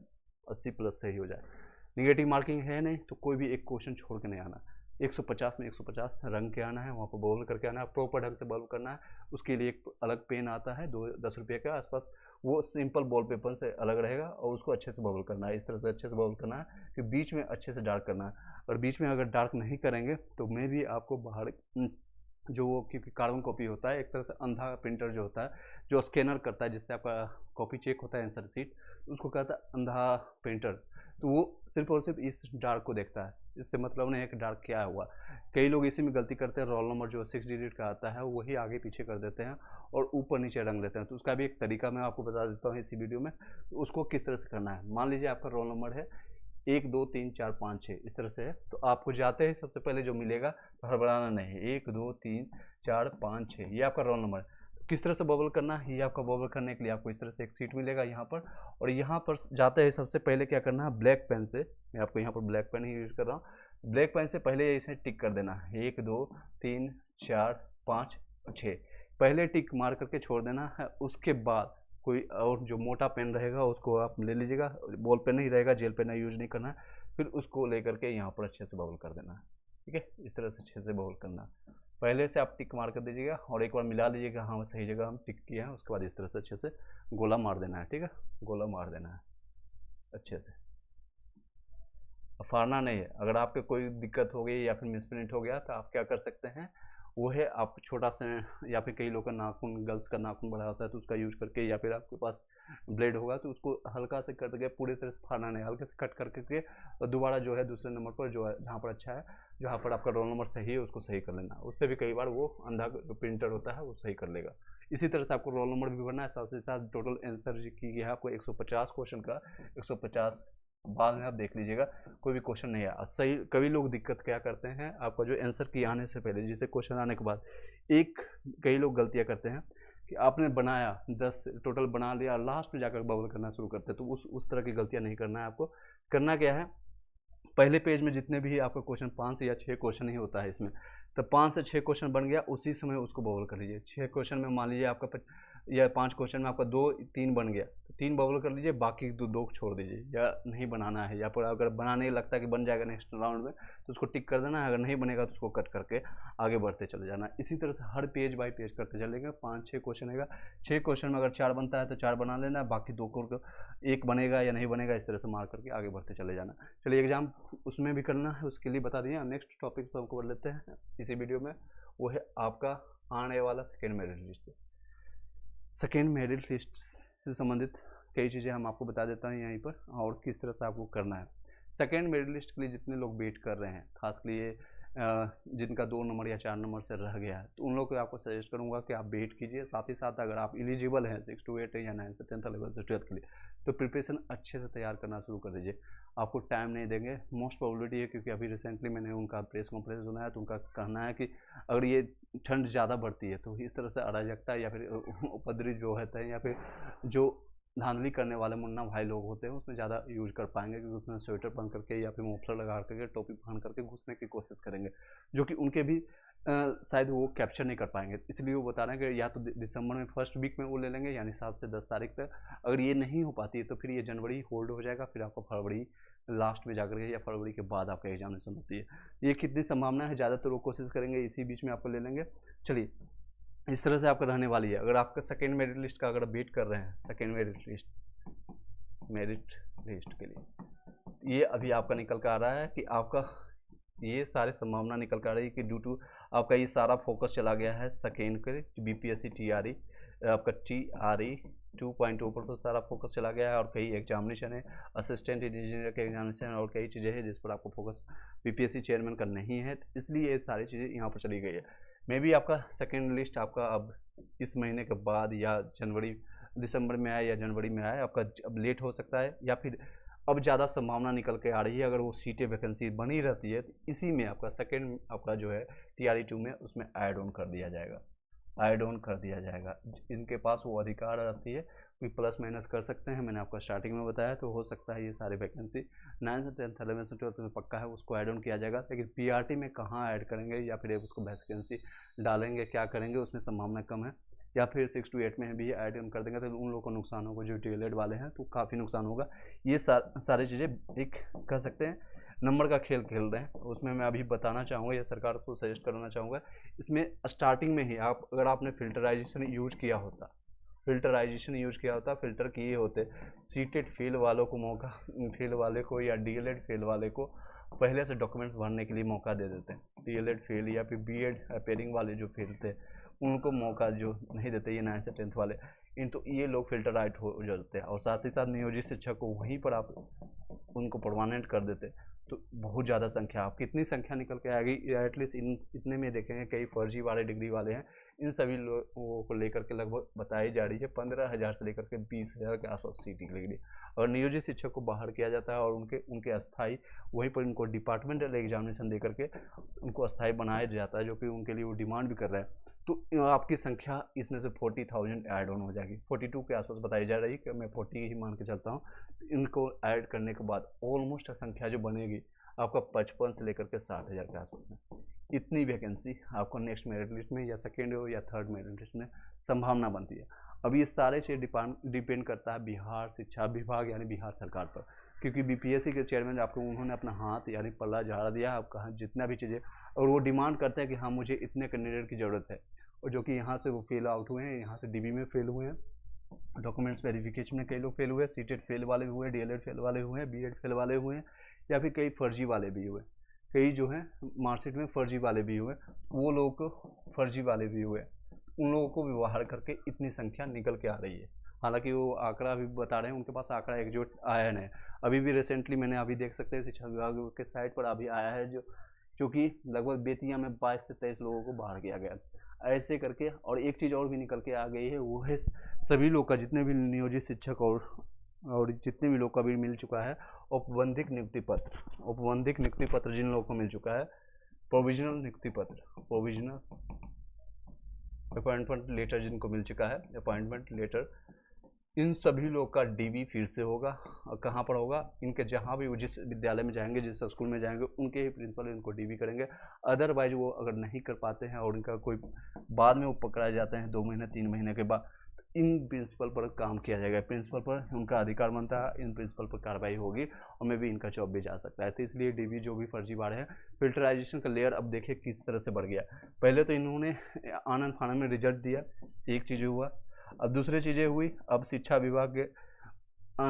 80 प्लस सही हो जाए। निगेटिव मार्किंग है नहीं तो कोई भी एक क्वेश्चन छोड़ के नहीं आना। 150 में 150 रंग के आना है, वहाँ पर बबल करके आना है, प्रॉपर ढंग से बबल करना है। उसके लिए एक अलग पेन आता है 10 रुपये के आसपास, वो सिंपल बॉल पेपर से अलग रहेगा और उसको अच्छे से बबल करना है। इस तरह से अच्छे से बबल करना है कि बीच में अच्छे से डार्क करना है। और बीच में अगर डार्क नहीं करेंगे तो मे भी आपको बाहर जो वो, क्योंकि कार्बन कॉपी होता है एक तरह से अंधा प्रिंटर जो होता है, जो स्कैनर करता है जिससे आपका कॉपी चेक होता है आंसर शीट, उसको कहता है अंधा प्रिंटर। तो वो सिर्फ और सिर्फ इस डार्क को देखता है, इससे मतलब नहीं है कि डार्क क्या हुआ। कई लोग इसी में गलती करते हैं, रोल नंबर जो 6 डिजिट का आता है वही आगे पीछे कर देते हैं और ऊपर नीचे रंग देते हैं। तो उसका भी एक तरीका मैं आपको बता देता हूँ इसी वीडियो में, तो उसको किस तरह से करना है। मान लीजिए आपका रोल नंबर है 1 2 3 4 5 6 इस तरह से है, तो आपको जाते ही सबसे पहले जो मिलेगा तो हड़बड़ाना नहीं है, 1 2 3 4 5 6 ये आपका रोल नंबर है। तो किस तरह से बबल करना है, ये आपका बबल करने के लिए आपको इस तरह से एक सीट मिलेगा यहाँ पर, और यहाँ पर जाते ही सबसे पहले क्या करना है, ब्लैक पेन से, मैं आपको यहाँ पर ब्लैक पेन ही यूज़ कर रहा हूँ, ब्लैक पेन से पहले इसे टिक कर देना है 1 2 3 4 5 6, पहले टिक मार करके छोड़ देना है। उसके बाद कोई और जो मोटा पेन रहेगा उसको आप ले लीजिएगा, बॉल पेन नहीं रहेगा, जेल पेन यूज नहीं करना है, फिर उसको लेकर के यहाँ पर अच्छे से बबल कर देना है। ठीक है, इस तरह से अच्छे से बबल करना है। पहले से आप टिक मार कर दीजिएगा और एक बार मिला लीजिएगा, हाँ सही जगह हम टिक किए हैं। उसके बाद इस तरह से अच्छे से गोला मार देना है। ठीक है, गोला मार देना है अच्छे से, फाड़ना नहीं है। अगर आपके कोई दिक्कत हो गई या फिर मिसप्रिंट हो गया तो आप क्या कर सकते हैं, वो है आप छोटा सा, या फिर कई लोग का नाखून, गर्ल्स का नाखून बड़ा होता है तो उसका यूज करके, या फिर आपके पास ब्लेड होगा तो उसको हल्का से कट के, पूरी तरह से फाड़ना नहीं, हल्के से कट करके और दोबारा जो है दूसरे नंबर पर जो है जहाँ पर अच्छा है, जहाँ पर आपका रोल नंबर सही है उसको सही कर लेना। उससे भी कई बार वो अंधा जो प्रिंटर होता है वो सही कर लेगा। इसी तरह से आपको रोल नंबर भी भरना है, साथ ही साथ टोटल आंसर की है आपको 150 क्वेश्चन का 150 बाद में आप देख लीजिएगा कोई भी क्वेश्चन नहीं आया सही। कई लोग दिक्कत क्या करते हैं, आपका जो आंसर की आने से पहले, जैसे क्वेश्चन आने के बाद कई लोग गलतियां करते हैं कि आपने बनाया 10 टोटल बना लिया, लास्ट में जाकर बबल करना शुरू करते हैं। तो उस तरह की गलतियां नहीं करना है आपको। करना क्या है, पहले पेज में जितने भी आपका क्वेश्चन 5 से या 6 क्वेश्चन ही होता है इसमें, तो 5 से 6 क्वेश्चन बन गया, उसी समय उसको बबल कर लीजिए। 6 क्वेश्चन में मान लीजिए आपका या 5 क्वेश्चन में आपका 2-3 बन गया तो 3 बबल कर लीजिए, बाकी 2 छोड़ दीजिए, या नहीं बनाना है, या फिर अगर बनाने लगता है कि बन जाएगा नेक्स्ट राउंड में तो उसको टिक कर देना है, अगर नहीं बनेगा तो उसको कट करके आगे बढ़ते चले जाना। इसी तरह से हर पेज बाय पेज करते चलेंगे। 5-6 क्वेश्चन है, 6 क्वेश्चन में अगर 4 बनता है तो 4 बना लेना, बाकी 2 को 1 बनेगा या नहीं बनेगा, इस तरह से मार्क करके आगे बढ़ते चले जाना। चलिए एग्जाम उसमें भी करना है, उसके लिए बता दिए। नेक्स्ट टॉपिक पर हमको कर लेते हैं इसी वीडियो में, वो है आपका आने वाला second merit list. Second merit list से संबंधित कई चीज़ें हम आपको बता देता हूँ यहीं पर, और किस तरह से आपको करना है। सेकेंड मेरिट लिस्ट के लिए जितने लोग वेट कर रहे हैं, खास के लिए जिनका 2 नंबर या 4 नंबर से रह गया है, तो उन लोग को आपको सजेस्ट करूंगा कि आप वेट कीजिए। साथ ही साथ अगर आप एलिजिबल हैं 6 to 8 या 9 से 10th लेवल से 12th के लिए, तो प्रिपरेशन अच्छे से तैयार करना शुरू कर दीजिए। आपको टाइम नहीं देंगे, मोस्ट प्रोबेबिलिटी है, क्योंकि अभी रिसेंटली मैंने उनका प्रेस कॉन्फ्रेंस सुना है, तो उनका कहना है कि अगर ये ठंड ज़्यादा बढ़ती है तो इस तरह से अराजकता या फिर उपद्रवी जो होते हैं, या फिर जो धांधली करने वाले मुन्ना भाई लोग होते हैं, उसमें ज़्यादा यूज कर पाएंगे, क्योंकि उसमें स्वेटर पहन करके या फिर मफलर लगा करके टोपी पहन करके घुसने की कोशिश करेंगे, जो कि उनके भी शायद वो कैप्चर नहीं कर पाएंगे। इसलिए वो बता रहे हैं कि या तो दिसंबर में फर्स्ट वीक में वो ले लेंगे, यानी 7 से 10 तारीख तक। अगर ये नहीं हो पाती है तो फिर ये जनवरी होल्ड हो जाएगा, फिर आपका फरवरी लास्ट में जाकर के या फरवरी के बाद आपका एग्जामिनेशन होती है। ये कितनी संभावना है, ज़्यादातर लोग कोशिश करेंगे इसी बीच में आपको ले लेंगे। चलिए इस तरह से आपका रहने वाली है। अगर आपका सेकेंड मेरिट लिस्ट का अगर वेट कर रहे हैं, सेकेंड मेरिट लिस्ट के लिए ये अभी आपका निकल कर आ रहा है कि आपका ये सारे संभावना निकल कर आ रही है कि ड्यू टू आपका ये सारा फोकस चला गया है सेकेंड के बीपीएससी टीआरई, आपका टीआरई 2.0 पर तो सारा फोकस चला गया है, और कई एग्जामिनेशन है, असिस्टेंट इंजीनियर के एग्जामिनेशन और कई चीज़ें हैं जिस पर आपको फोकस बीपीएससी चेयरमैन का नहीं है, इसलिए ये सारी चीज़ें यहाँ पर चली गई है। मे बी आपका सेकेंड लिस्ट आपका अब इस महीने के बाद या दिसंबर में आए या जनवरी में आए, आपका अब लेट हो सकता है, या फिर अब ज़्यादा संभावना निकल के आ रही है। अगर वो सीटें वैकेंसी बनी रहती है तो इसी में आपका सेकेंड आपका जो है टीआरई 2 में उसमें ऐड ऑन कर दिया जाएगा, इनके पास वो अधिकार रहती है कि प्लस माइनस कर सकते हैं। मैंने आपको स्टार्टिंग में बताया, तो हो सकता है ये सारी वैकेंसी 9 से 10th 11 से 12th में पक्का है उसको ऐड ऑन किया जाएगा, लेकिन पीआरटी में कहाँ ऐड करेंगे या फिर उसको वैकेंसी डालेंगे, क्या करेंगे, उसमें संभावना कम है। या फिर 6 to 8 में भी ऐड ऑन कर देंगे तो उन लोगों को नुकसान होगा जो डीएलएड वाले हैं, तो काफ़ी नुकसान होगा। ये सारी चीज़ें एक कह सकते हैं नंबर का खेल खेल रहे हैं। उसमें मैं अभी बताना चाहूँगा या सरकार को सजेस्ट करना चाहूँगा, इसमें स्टार्टिंग में ही अगर आपने फिल्टर यूज किया होता, फिल्टर किए होते, सीटेड फेल वालों को मौका, फेल वाले को या डीएलएड फेल वाले को पहले से डॉक्यूमेंट्स भरने के लिए मौका दे देते हैं। डीएलएड फेल या फिर बीएड अपेयरिंग वाले जो फेल थे उनको मौका जो नहीं देते, ये 9 से 10th वाले, तो ये लोग फिल्टर आउट हो जाते हैं। और साथ ही साथ नियोजित शिक्षक को वहीं पर आप उनको परमानेंट कर देते, तो बहुत ज़्यादा संख्या, आप कितनी संख्या निकल के आएगी एटलीस्ट इतने में देखेंगे। कई फर्जी वाले डिग्री वाले हैं, इन सभी लोगों को लेकर के लगभग बताई जा रही है 15,000 से लेकर के 20,000 के आसपास सीट निकलेगी। और नियोजित शिक्षक को बाहर किया जाता है और उनके अस्थाई वहीं पर उनको डिपार्टमेंटल एग्जामिनेशन दे करके उनको अस्थाई बनाया जाता है, जो कि उनके लिए वो डिमांड भी कर रहे हैं। तो आपकी संख्या इसमें से 40,000 ऐड ऑन हो जाएगी। 42 के आसपास बताई जा रही है कि मैं 40 ही मान के चलता हूँ। इनको ऐड करने के बाद ऑलमोस्ट संख्या जो बनेगी आपका 55 से लेकर के 60,000 के आसपास में, इतनी वैकेंसी आपको नेक्स्ट मेरिट लिस्ट में या सेकेंड या थर्ड मेरिट लिस्ट में संभावना बनती है। अब ये सारे चीज़ डिपेंड करता है बिहार शिक्षा विभाग यानी बिहार सरकार पर, क्योंकि बीपीएससी के चेयरमैन आपको उन्होंने अपना हाथ यानी पल्ला झाड़ दिया, आप कहाँ जितना भी चीज़ें, और वो डिमांड करते हैं कि हाँ मुझे इतने कैंडिडेट की ज़रूरत है, और जो कि यहाँ से वो फेल आउट हुए हैं, यहाँ से डीबी में फेल हुए हैं, डॉक्यूमेंट्स वेरिफिकेशन में कई लोग फेल हुए, सीटेड फेल वाले हुए, डीएलएड फेल वाले हुए, बीएड फेल वाले हुए, या फिर कई फर्जी वाले भी हुए, कई जो हैं मार्कशीट में फर्जी वाले भी हुए, वो लोग को फर्जी वाले भी हुए, उन लोगों को व्यवहार करके इतनी संख्या निकल के आ रही है। हालांकि वो आंकड़ा अभी बता रहे हैं, उनके पास आंकड़ा एग्जैक्ट आया नहीं, अभी भी रिसेंटली मैंने अभी देख सकते हैं शिक्षा विभाग के साइट पर अभी आया है जो कि लगभग बेतिया में 22 से 23 लोगों को बाहर किया गया ऐसे करके। और एक चीज़ और भी निकल के आ गई है, वो है सभी लोग का, जितने भी नियोजित शिक्षक और जितने भी लोग का भी मिल चुका है औपबंधिक नियुक्ति पत्र जिन लोगों को मिल चुका है, प्रोविजनल नियुक्ति पत्र, प्रोविजनल अपॉइंटमेंट लेटर जिनको मिल चुका है, अपॉइंटमेंट लेटर, इन सभी लोग का डीबी फिर से होगा। और कहाँ पर होगा, इनके जहाँ भी वो जिस विद्यालय में जाएंगे, जिस स्कूल में जाएंगे, उनके ही प्रिंसिपल इनको डीबी करेंगे। अदरवाइज वो अगर नहीं कर पाते हैं और इनका कोई बाद में वो पकड़ाए जाते हैं 2 महीने 3 महीने के बाद, इन प्रिंसिपल पर काम किया जाएगा, प्रिंसिपल पर उनका अधिकार बनता है, इन प्रिंसिपल पर कार्रवाई होगी और मे भी इनका जॉब भी जा सकता है। तो इसलिए डीबी जो भी फर्जीवाड़े हैं, फिल्टराइजेशन का लेयर अब देखिए किस तरह से बढ़ गया। पहले तो इन्होंने आनंद फानंद में रिजल्ट दिया, एक चीज़ हुआ। अब दूसरी चीज़ें हुई, अब शिक्षा विभाग के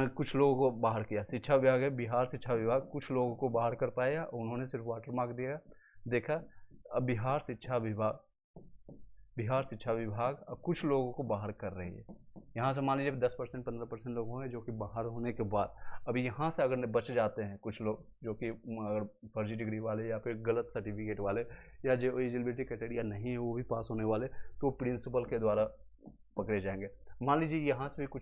कुछ लोगों को बाहर किया, शिक्षा विभाग है, बिहार शिक्षा विभाग कुछ लोगों को बाहर कर पाया, उन्होंने सिर्फ वाटर मार्क दिया, देखा। अब बिहार शिक्षा विभाग अब कुछ लोगों को बाहर कर रही है। यहाँ से मान लीजिए 10% 15% लोग होंगे जो कि बाहर होने के बाद अब यहाँ से अगर बच जाते हैं कुछ लोग जो कि अगर फर्जी डिग्री वाले या फिर गलत सर्टिफिकेट वाले या जो एलिजिबिलिटी क्राइटेरिया नहीं है वो भी पास होने वाले, तो प्रिंसिपल के द्वारा पकड़े जाएंगे। मान लीजिए यहाँ से भी कुछ लोग